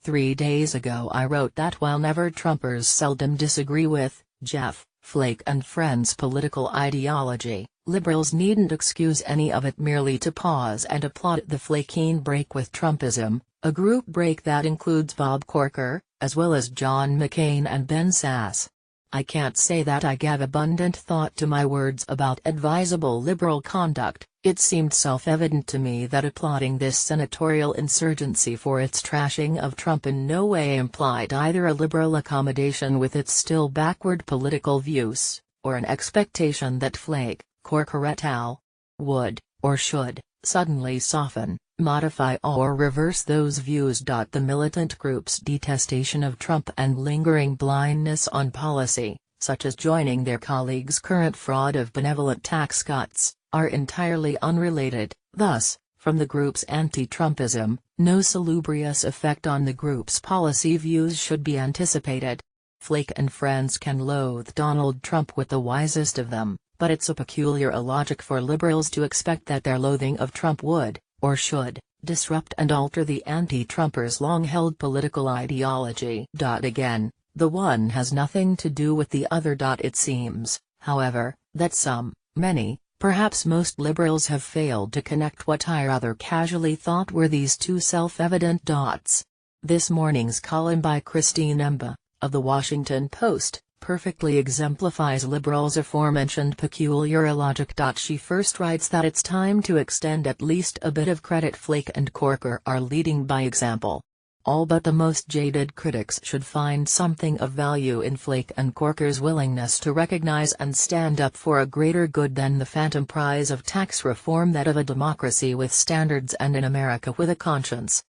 3 days ago I wrote that while never-Trumpers seldom disagree with Jeff, Flake and Friends' political ideology, liberals needn't excuse any of it merely to pause and applaud the flaking break with Trumpism, a group break that includes Bob Corker, as well as John McCain and Ben Sasse. I can't say that I gave abundant thought to my words about advisable liberal conduct. It seemed self-evident to me that applauding this senatorial insurgency for its trashing of Trump in no way implied either a liberal accommodation with its still backward political views, or an expectation that Flake, Corker et al. Would, or should, suddenly soften, modify or reverse those views. The militant group's detestation of Trump and lingering blindness on policy, such as joining their colleagues' current fraud of benevolent tax cuts, are entirely unrelated. Thus, from the group's anti-Trumpism, no salubrious effect on the group's policy views should be anticipated. Flake and Friends can loathe Donald Trump with the wisest of them, but it's a peculiar illogic for liberals to expect that their loathing of Trump would, or should, disrupt and alter the anti-Trumpers' long-held political ideology. Again, the one has nothing to do with the other. It seems, however, that some, many, perhaps most liberals have failed to connect what I rather casually thought were these two self-evident dots. This morning's column by Christine Emba, of The Washington Post, perfectly exemplifies liberals' aforementioned peculiar illogic. She first writes that it's time to extend at least a bit of credit. Flake and Corker are leading by example. All but the most jaded critics should find something of value in Flake and Corker's willingness to recognize and stand up for a greater good than the phantom prize of tax reform, that of a democracy with standards and an America with a conscience.